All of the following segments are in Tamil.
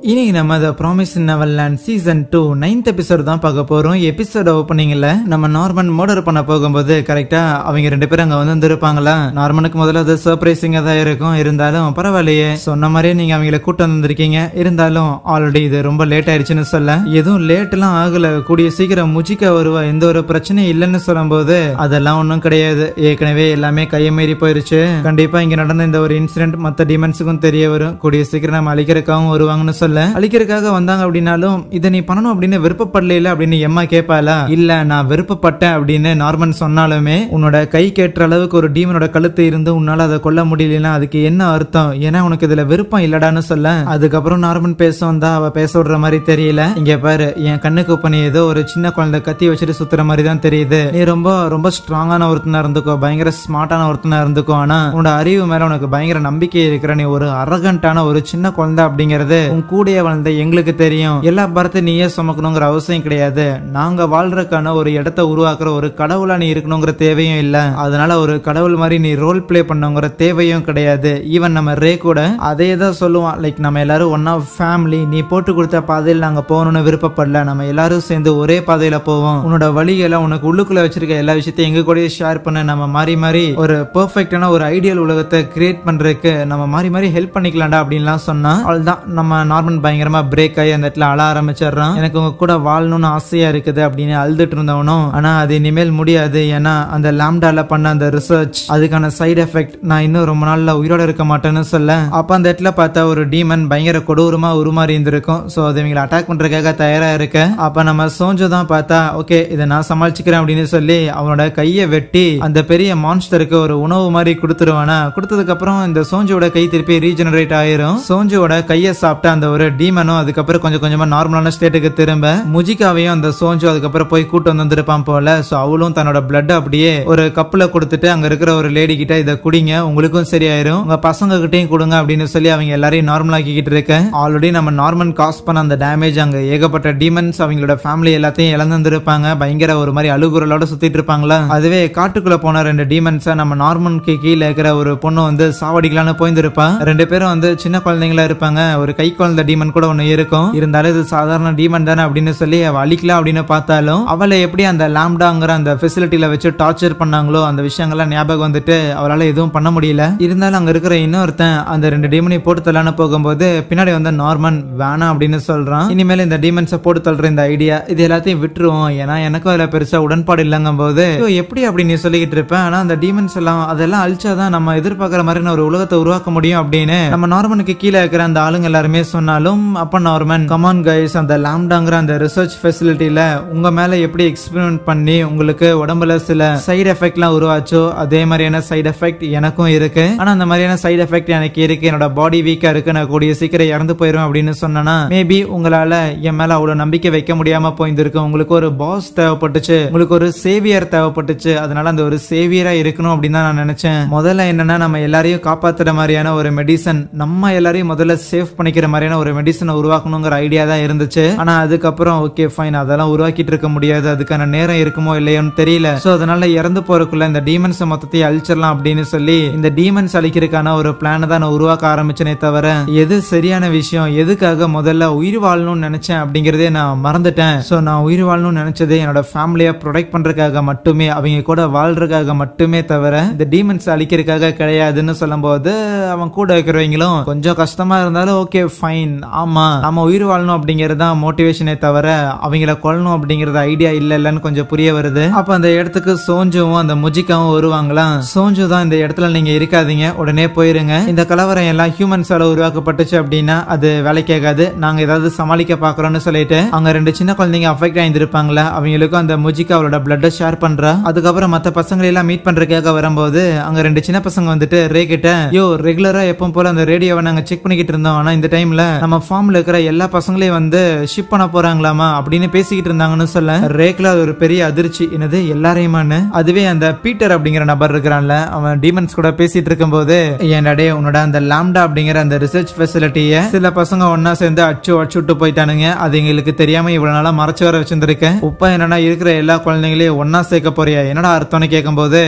இன்னைக்கு நம்ம the Promised Neverland season 2 9th episode தான் பார்க்க போறோம். எபிசோட் ஓப்பனிங்ல நம்ம நார்மன் மர்டர் பண்ண போகும்போது கரெக்டா அவங்க ரெண்டு பேரும் அங்க வந்திருப்பாங்களா. நார்மனுக்கு முதல்ல அது சர்ப்ரைசிங்கா தான் இருக்கும். இருந்தாலும் பரவாயில்லையே, சொன்ன மாதிரியே நீங்க அவங்களை கூட்டு வந்திருக்கீங்க. இருந்தாலும் ஆல்ரெடி இது ரொம்ப லேட் ஆயிடுச்சுன்னு சொல்ல, எதுவும் லேட் எல்லாம் ஆகல, கூடிய சீக்கிரம் முஜிக்கா வருவா, எந்த ஒரு பிரச்சனையும் இல்லைன்னு சொல்லும் போது அதெல்லாம் ஒன்றும் கிடையாது, ஏற்கனவே எல்லாமே கையை மீறி போயிருச்சு. கண்டிப்பா இங்க நடந்த இந்த ஒரு இன்சிடென்ட் மத்த டிமென்ஸுக்கும் தெரிய வரும். கூடிய சீக்கிரம் நம்ம அழிக்கிறதுக்காகவும் வருவாங்கன்னு சொல்ல, அழிக்கிறதுக்காக வந்தாங்க அப்படின்னாலும் இதை நீ பண்ணணும் அப்படின்னு விருப்பப்படல அப்படின்னு எம்மா கேட்பாளா. இல்ல நான் விருப்பப்பட்டேன் அப்படின்னு நார்மன் சொன்னாலுமே, உன்னோட கை கேட்டுற அளவுக்கு ஒரு டீமனோட கழுத்து இருந்து உன்னால அதை கொல்ல முடியலன்னா அதுக்கு என்ன அர்த்தம், ஏன்னா உனக்கு இதுல விருப்பம் இல்லடான்னு சொல்ல, அதுக்கப்புறம் நார்மன் பேச வந்தா அவ பேச விடுற மாதிரி தெரியல. இங்க பாரு, என் கண்ணுக்கு இப்ப நீ ஏதோ ஒரு சின்ன குழந்தை கத்தி வச்சுட்டு சுத்துற மாதிரி தான் தெரியுது. நீ ரொம்ப ரொம்ப ஸ்ட்ராங்கான ஒருத்தனா இருந்துக்கோ, பயங்கர ஸ்மார்ட்டான ஒருத்தனா இருந்துக்கோ, ஆனா உன்னோட அறிவு மேல உனக்கு பயங்கர நம்பிக்கை இருக்கிற, நீ ஒரு அரகண்டான ஒரு சின்ன குழந்தை அப்படிங்கறது உன் கூடைய வளர்ந்த எங்களுக்கு தெரியும். எல்லா பாரத்தை நீயே சுமக்கணுங்கிற அவசியம் கிடையாது. நாங்க வாழ்றதுக்கான ஒரு இடத்தை உருவாக்குற ஒரு கடவுளா நீ இருக்கணுங்கிற தேவையும் இல்ல. அதனால ஒரு கடவுள் மாதிரி நீ ரோல் பிளே பண்ணுங்கிற தேவையும் கிடையாது. ஈவன் நம்ம ரே கூட அதே தான் சொல்லுவான், லைக் நம்ம எல்லாரும் ஒன் ஆஃப் ஃபேமிலி, நீ போட்டு கொடுத்த பாதையில் நாங்க போகணும்னு விருப்பப்படல, நம்ம எல்லாரும் சேர்ந்து ஒரே பாதையில போவோம். உன்னோட வழிகளை உனக்கு உள்ளுக்குள்ள வச்சிருக்க எல்லா விஷயத்தையும் எங்க கூட ஷேர் பண்ண, நம்ம மாறி மாறி ஒரு பெர்ஃபெக்டான ஒரு ஐடியல் உலகத்தை கிரியேட் பண்றதுக்கு நம்ம மாறி மாறி ஹெல்ப் பண்ணிக்கலாம்டா அப்படின்லாம் சொன்னா, அவ்வளவுதான் நம்ம நார்மன் பயங்கரமா பிரேக் ஆகி அந்த இடத்துல அழ ஆரம்பிச்சிடறான். எனக்கு உங்க கூட வாழணும்னு ஆசையா இருக்குது அப்படின்னு அழுதுட்டு இருந்தவனும், ஆனா அது இனிமேல் முடியாது, ஏன்னா அந்த லாம்டால பண்ண அந்த ரிசர்ச் அதுக்கான சைடு எஃபெக்ட், நான் இன்னும் ரொம்ப நாள்ல உயிரோட இருக்க மாட்டேன்னு சொல்ல, அப்ப அந்த இடத்துல பார்த்தா ஒரு டீமன் பயங்கர கொடூரமா உருமாறி இருந்திருக்கும். சோ அது இவங்களை அட்டாக் பண்றதுக்காக தயாரா இருக்க, அப்ப நம்ம சோஞ்சு தான் பார்த்தா ஓகே இதை நான் சமாளிச்சுக்கிறேன் அப்படின்னு சொல்லி அவனோட கையை வெட்டி அந்த பெரிய மான்ஸ்டருக்கு ஒரு உணவு மாதிரி கொடுத்துருவானா. கொடுத்ததுக்கு அப்புறம் இந்த சோஞ்சோட கை திருப்பி ரீஜெனரேட் ஆயிரும். சோஞ்சோட கையை சாப்பிட்ட அந்த ஒரு டீமனும் அதுக்கப்புறம் கொஞ்சம் கொஞ்சமா நார்மலான ஸ்டேட்டுக்கு திரும்ப, முஜிகாவையும் அந்த சோஞ்சு அதுக்கப்புறம் போய் கூட்டு வந்திருப்பான் போல. சோ அவளும் தன்னோட பிளட் அப்படியே ஒரு கப்புல கொடுத்துட்டு அங்க இருக்கிற ஒரு லேடி கிட்ட இதை குடிங்க, உங்களுக்கும் சரியாயிரும், உங்க பசங்க கிட்டையும் கொடுங்க அப்படின்னு சொல்லி அவங்க எல்லாரையும் நார்மல் ஆக்கிக்கிட்டு இருக்க. ஆல்ரெடி நம்ம நார்மன் காஸ் பண்ண அந்த டேமேஜ், அங்க ஏகப்பட்ட டீமன்ஸ் அவங்களோட ஃபேமிலி எல்லாத்தையும் இழந்திருப்பாங்க, பயங்கர ஒரு மாதிரி அழுகுறலோட சுத்திட்டு இருப்பாங்களா. அதுவே காட்டுக்குள்ள போன ரெண்டு டீமன்ஸை நம்ம நார்மனுக்கு கீழே இருக்கிற ஒரு பொண்ணு வந்து சாவடிக்கலான்னு போயிருப்பா. ரெண்டு பேரும் வந்து சின்ன குழந்தைங்களா இருப்பாங்க, ஒரு கை குழந்தை டீமன் கூட ஒண்ணு இருக்கும். இருந்தாலும் இது சாதாரண டீமன் தானே அப்படின்னு சொல்லி அவ அழிக்கலாம் அப்படின்னு பார்த்தாலும், அவளை எப்படி அந்த லாம்டாங்கிற அந்த ஃபெசிலிட்டியில வச்சு டார்ச்சர் பண்ணாங்களோ அந்த விஷயங்கள்லாம் ஞாபகம் வந்துட்டு அவளால எதுவும் பண்ண முடியல. இருந்தாலும் அங்க இருக்கிற இன்னொருத்தன் அந்த ரெண்டு டீமனை போட்டு தள்ளான்னு போகும்போது பின்னாடி வந்து நார்மன் வேணாம் அப்படின்னு சொல்றான். இனிமேல் இந்த டீமன்ஸை போட்டு தள்ளுற இந்த ஐடியா இது எல்லாத்தையும் விட்டுருவோம், ஏன்னா எனக்கும் அதுல பெருசா உடன்பாடு இல்லங்கும் போது எப்படி அப்படின்னு சொல்லிக்கிட்டு இருப்பேன். ஆனா அந்த டீமன்ஸ் எல்லாம் அதெல்லாம் அழிச்சாதான் நம்ம எதிர்பார்க்கிற மாதிரி ஒரு உலகத்தை உருவாக்க முடியும் அப்படின்னு நம்ம நார்மனுக்கு கீழே இருக்கிற அந்த ஆளுங்க எல்லாருமே சொன்னாலும், அப்ப நார்மன் கமான் கைஸ், அந்த லாம்டாங்கிற அந்த ரிசர்ச் ஃபெசிலிட்டியில உங்க மேல எப்படி எக்ஸ்பெரிமெண்ட் பண்ணி உங்களுக்கு உடம்புல சில சைடு எஃபெக்ட்லாம் உருவாச்சோ அதே மாதிரியான சைடு எஃபெக்ட் எனக்கும் இருக்கு. ஆனா அந்த மாதிரியான சைடு எஃபெக்ட் எனக்கு இருக்கு, என்னோட பாடி வீக்கா இருக்கு, நான் கூடிய சீக்கிரம் இறந்து போயிடும் அப்படின்னு சொன்னா, மேபி உங்களால என் மேல அவ்வளவு நம்பிக்கை வைக்க முடியாம போயிருந்திருக்கு. உங்களுக்கு ஒரு பாஸ் தேவைப்பட்டுச்சு, உங்களுக்கு ஒரு சேவியர் தேவைப்பட்டுச்சு, அதனால அந்த ஒரு சேவியரா இருக்கணும் அப்படின்னு தான் நான் நினைச்சேன். முதல்ல என்னன்னா நம்ம எல்லாரையும் காப்பாத்துற மாதிரியான ஒரு மெடிசன், நம்ம எல்லாரையும் முதல்ல சேவ் பண்ணிக்கிற மாதிரியான ஒரு மெடிசனை உருவாக்கணுங்கிற ஐடியா தான் இருந்துச்சு. ஆனா அதுக்கப்புறம் ஓகே ஃபைன், அதெல்லாம் உருவாக்கிட்டு இருக்க முடியாது, அதுக்கான நேரம் இருக்குமோ இல்லையோன்னு தெரியல. சோ அதனால இறந்து போறதுக்குள்ள இந்த டீமன்ஸ் மொத்தத்தையும் அழிச்சிடலாம் அப்படின்னு சொல்லி இந்த டீமன்ஸ் அழிக்கிறதுக்கான ஒரு பிளான் தான் நான் உருவாக்க ஆரம்பிச்சேனே தவிர, எது சரியான விஷயம், எதுக்காக முதல்ல உயிர் வாழணும்னு நினைச்சேன் அப்படிங்கறதே நான் மறந்துட்டேன். சோ நான் உயிர் வாழணும்னு நினைச்சதே என்னோட ஃபேமிலியை ப்ரொடெக்ட் பண்றதுக்காக மட்டுமே, அவங்க கூட வாழ்றதுக்காக மட்டுமே தவிர இந்த டீமன்ஸ் அழிக்கிறதுக்காக கிடையாதுன்னு சொல்லும் போது அவன் கூட இருக்கிறவங்களும் கொஞ்சம் கஷ்டமா இருந்தாலும் ஓகே ஃபைன், ஆமா நம்ம உயிர் வாழணும் அப்படிங்கறது தான் மோட்டிவேஷனே தவிர அவங்கள கொல்லணும் அப்படிங்கறது ஐடியா இல்லன்னு கொஞ்சம் புரிய வருது. அப்ப அந்த இடத்துக்கு சோஞ்சுவும் அந்த முஜிகாவும் வருவாங்களா. சோஞ்சு தான் இந்த இடத்துல நீங்க இருக்காதீங்க, உடனே போயிருங்க, இந்த கலவரம் எல்லாம் ஹியூமன்ஸால உருவாக்கப்பட்டுச்சு அப்படின்னா அது வேலைக்காகாது, நாங்க ஏதாவது சமாளிக்க பாக்குறோம்னு சொல்லிட்டு அங்க ரெண்டு சின்ன குழந்தைங்க அஃபெக்ட் ஆயிருப்பாங்களா, அவங்களுக்கும் அந்த முஜிகா அவளோட பிளட் ஷேர் பண்றா. அதுக்கப்புறம் மத்த பசங்களை எல்லாம் மீட் பண்றதுக்காக வரும்போது அங்க ரெண்டு சின்ன பசங்க வந்துட்டு ரே கிட்ட, யோ ரெகுலரா எப்பவும் போல அந்த ரேடியோவை நாங்க செக் பண்ணிக்கிட்டு இருந்தோம், ஆனா இந்த டைம்ல நம்ம ஃபார்ம்ல இருக்கிற எல்லா பசங்களையும் வந்து ஷிப் பண்ண போறாங்களாமா அப்படின்னு பேசிக்கிட்டு இருந்தாங்கன்னு சொல்ல, ரேக்ல அது ஒரு பெரிய அதிர்ச்சி, என்னது எல்லாரையுமான்னு. அதுவே அந்த பீட்டர் அப்படிங்கிற நபர் இருக்கிறான்ல, அவன் டீமன்ஸ் கூட பேசிட்டு இருக்கும் போது, என்னடே உன்னோட அந்த லாம்டா அப்படிங்கிற அந்த ரிசர்ச் ஃபெசிலிட்டியை சில பசங்க ஒன்னா சேர்ந்து அடிச்சுட்டு போயிட்டானுங்க, அது எங்களுக்கு தெரியாம இவ்வளவு நாளா மறைச்சு வர வச்சிருந்திருக்கேன். உப்பா என்னடா இருக்கிற எல்லா குழந்தைங்களையும் ஒன்னா சேர்க்க போறியா, என்னடா அர்த்தம்னு கேட்கும் போது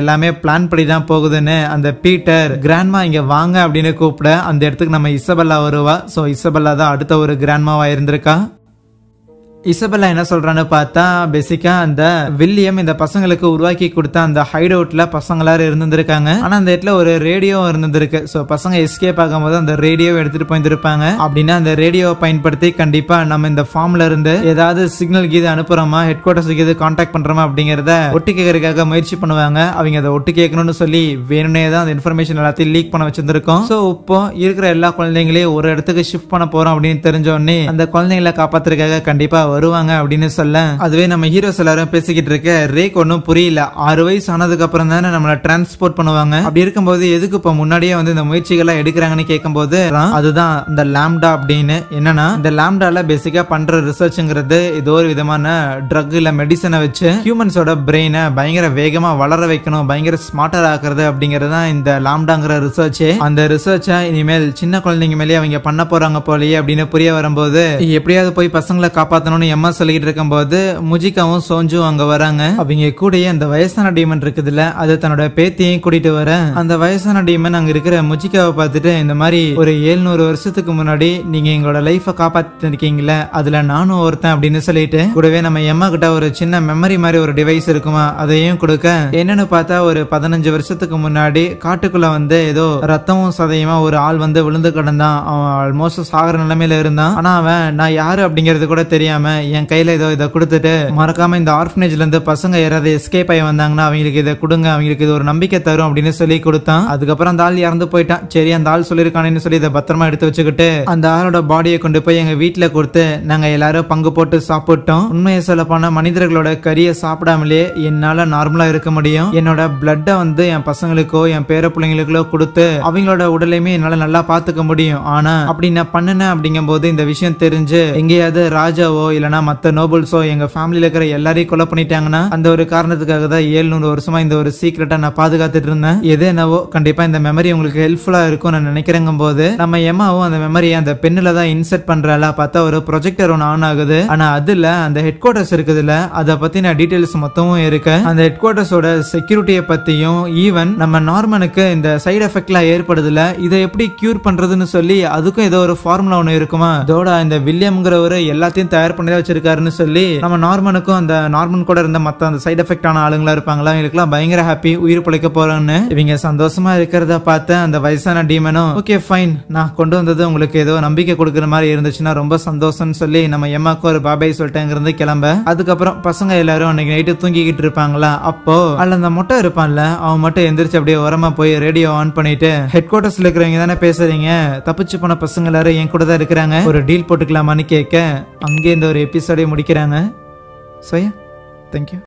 எல்லாமே பிளான் படி தான் போகுதுன்னு அந்த பீட்டர் கிராண்ட்மா இங்க வாங்க அப்படின்னு கூப்பிட அந்த இடத்துக்கு நம்ம இசபெல்லா வருவா. சோ இசபெல்லா தான் அடுத்த ஒரு கிராண்ட்மாவா இருந்திருக்கா. இசபெல்லா என்ன சொல்றான்னு பார்த்தா பேசிக்கா அந்த வில்லியம் இந்த பசங்களுக்கு உருவாக்கி கொடுத்த அந்த ஹைட் அவுட்ல பசங்க எல்லாரும் இருந்திருக்காங்க. ஆனா அந்த இடத்துல ஒரு ரேடியோ இருந்திருக்கு. சோ பசங்க எஸ்கேப் ஆகும்போது அந்த ரேடியோ எடுத்துட்டு போயிருப்பாங்க. அப்படின்னா அந்த ரேடியோவை பயன்படுத்தி கண்டிப்பா நம்ம இந்த ஃபார்ம்ல இருந்து ஏதாவது சிக்னல் கீது அனுப்புறோமா, ஹெட் குவார்டர்ஸுக்கு இது கான்டாக்ட் பண்றோமா அப்படிங்கறத ஒட்டு கேட்கறதுக்காக முயற்சி பண்ணுவாங்க. அவங்க அதை ஒட்டு கேட்கணும்னு சொல்லி வேணும்னே தான் அந்த இன்ஃபர்மேஷன் எல்லாத்தையும் லீக் பண்ண வச்சிருந்திருக்கோம். சோ இப்போ இருக்கிற எல்லா குழந்தைங்களையும் ஒரு இடத்துக்கு ஷிஃப்ட் பண்ண போறோம் அப்படின்னு தெரிஞ்ச உடனே அந்த குழந்தைங்களை காப்பாத்துறதுக்காக கண்டிப்பா வருவாங்க அப்படின்னு சொல்ல, அதுவே நம்ம ஹீரோஸ் எல்லாரும் பேசிக்கிட்டு இருக்க ரேக் ஒன்னும் புரியல. 6 வயசு ஆனதுக்கு அப்புறம் தானே நம்மள டிரான்ஸ்போர்ட் பண்ணுவாங்க. அப்படி இருக்கும்போது எதுக்கு இப்ப முன்னாடியே வந்து இந்த முயற்சிகளை எடுக்கிறாங்கன்னு கேட்கும்போது அதுதான் இந்த லாம்டா அப்படின்னு. என்னன்னா இந்த லாம்டால பேசிக்கா பண்ற ரிசர்ச்ங்கிறது ஏதோ ஒரு விதமான ட்ரக் இல்ல மெடிசனை வச்சு ஹியூமன்ஸோட பிரெயினை பயங்கர வேகமா வளர வைக்கணும், பயங்கர ஸ்மார்ட்டர் ஆக்குறது அப்படிங்கறது தான் இந்த லாம்டாங்கிற ரிசர்ச். அந்த ரிசர்ச்சை இனிமேல் சின்ன குழந்தைங்க மேலே அவங்க பண்ண போறாங்க போலயே அப்படின்னு புரிய வரும்போது எப்படியாவது போய் பசங்களை காப்பாத்தணும்னு எம்மா சொல்லிட்டு இருக்கும்போது முஜிகாவும் சோஞ்சும் அங்க வராங்க. அவங்க கூடயே அந்த வயசான டீமன் இருக்குதுல்ல, அது தன்னோட பேத்தியையும் கூட்டிட்டு வர அந்த வயசான டீமன் அங்க இருக்கிற முஜிகாவை பார்த்துட்டு இந்த மாதிரி ஒரு 700 வருஷத்துக்கு முன்னாடி நீங்க எங்களோட லைஃபை காப்பாத்திருக்கீங்களே, அதுல நானும் ஒருத்தன் அப்படின்னு சொல்லிட்டு கூடவே நம்ம எம்மா கிட்ட ஒரு சின்ன மெமரி மாதிரி ஒரு டிவைஸ் இருக்குமா அதையும் கொடுக்க, என்னன்னு பார்த்தா ஒரு 15 வருஷத்துக்கு முன்னாடி காட்டுக்குள்ள வந்து ஏதோ ரத்தமும் சதையுமா ஒரு ஆள் வந்து விழுந்து கிடந்தான். அவன் ஆல்மோஸ்ட் சாகர நிலைமையில இருந்தான். ஆனா அவன் நான் யாரு அப்படிங்கறது கூட தெரியாம என் கையில ஏதோ இதை கொடுத்துட்டு மறக்காம இந்த ஆர்ஃபனேஜ்ல இருந்து பசங்க யாராவது எஸ்கேப் ஆகி வந்தாங்கன்னா அவங்களுக்கு இதை கொடுங்க, அவங்களுக்கு இது ஒரு நம்பிக்கை தரும் அப்படின்னு சொல்லி கொடுத்தான். அதுக்கப்புறம் அந்த ஆள் இறந்து போயிட்டான். சரி அந்த ஆள் சொல்லிருக்கானு சொல்லி இதை பத்திரமா எடுத்து வச்சுக்கிட்டு அந்த ஆளோட பாடியை கொண்டு போய் எங்க வீட்டுல கொடுத்து நாங்க எல்லாரும் பங்கு போட்டு சாப்பிட்டோம். உண்மையை சொல்ல போனா மனிதர்களோட கறியை சாப்பிடாமலே என்னால நார்மலா இருக்க முடியும். என்னோட பிளட்டை வந்து என் பசங்களுக்கோ என் பேர பிள்ளைங்களுக்கோ கொடுத்து அவங்களோட உடலையுமே என்னால நல்லா பாத்துக்க முடியும். ஆனா அப்படி நான் பண்ணுனேன் அப்படிங்கும் போது இந்த விஷயம் தெரிஞ்சு எங்கேயாவது ராஜாவோ இல்லனா மத்த நோபல்ஸோ எங்க ஃபேமிலியில இருக்கிற எல்லாரையும் கொலை பண்ணிட்டாங்கன்னா அந்த ஒரு காரணத்துக்காக தான் 700 வருஷமா இந்த ஒரு சீக்ரெட்டா நான் பாதுகாத்துட்டு இருந்தேன். எது என்னவோ கண்டிப்பா இந்த மெமரி உங்களுக்கு ஹெல்ப்ஃபுல்லா இருக்கும் நான் நினைக்கிறேங்க போது நம்ம எம்மாவும் அந்த மெமரியை அந்த பெண்ணுல தான் இன்செர்ட் பண்றாளா பார்த்தா ஒரு ப்ரொஜெக்டர் ஒன்று ஆன் ஆகுது. ஆனா அதுல அந்த ஹெட் குவார்டர்ஸ் இருக்குதுல அதை பத்தின டீடைல்ஸ் மொத்தமும் இருக்கு. அந்த ஹெட் குவார்டர்ஸோட செக்யூரிட்டியை பத்தியும் ஈவன் நம்ம நார்மனுக்கு இந்த சைடு எஃபெக்ட்லாம் ஏற்படுதுல இதை எப்படி கியூர் பண்றதுன்னு சொல்லி அதுக்கும் ஏதோ ஒரு ஃபார்முலா ஒன்று இருக்குமா. இதோட இந்த வில்லியம்ங்கிறவரு எல்லாத்தையும் தயார் பண்ணி வச்சிருக்காருன்னு சொல்லி நம்ம நார்மனுக்கும் அந்த நார்மன் கூட இருந்த மத்த அந்த சைடு எஃபெக்ட் ஆன ஆளுங்களா இருப்பாங்களா இவங்களுக்குலாம் பயங்கர ஹாப்பி உயிர் பிழைக்க போறான்னு இவங்க சந்தோஷமா இருக்கிறத பார்த்து அந்த வயசான டீமனும் ஓகே ஃபைன் நான் கொண்டு வந்தது உங்களுக்கு ஏதோ நம்பிக்கை கொடுக்குற மாதிரி இருந்துச்சுன்னா ரொம்ப சந்தோஷம்னு சொல்லி நம்ம எம்மாக்கும் ஒரு பாபாய் சொல்லிட்டேங்கிறது கிளம்ப. அதுக்கப்புறம் பசங்க எல்லாரும் அன்னைக்கு நைட்டு தூங்கிக்கிட்டு இருப்பாங்களா, அப்போ அல்ல அந்த மொட்டை இருப்பான்ல அவன் மட்டும் எந்திரிச்சு அப்படியே உரமா போய் ரேடியோ ஆன் பண்ணிட்டு ஹெட் குவார்டர்ஸ்ல இருக்கிறவங்க தானே பேசுறீங்க, தப்பிச்சு போன பசங்க எல்லாரும் என் கூட தான் இருக்கிறாங்க, ஒரு டீல் போட்டுக்கலாமான்னு கேட்க அங்கே இந்த ஒரு எபிசோடை முடிக்கிறாங்க. So yeah, thank you.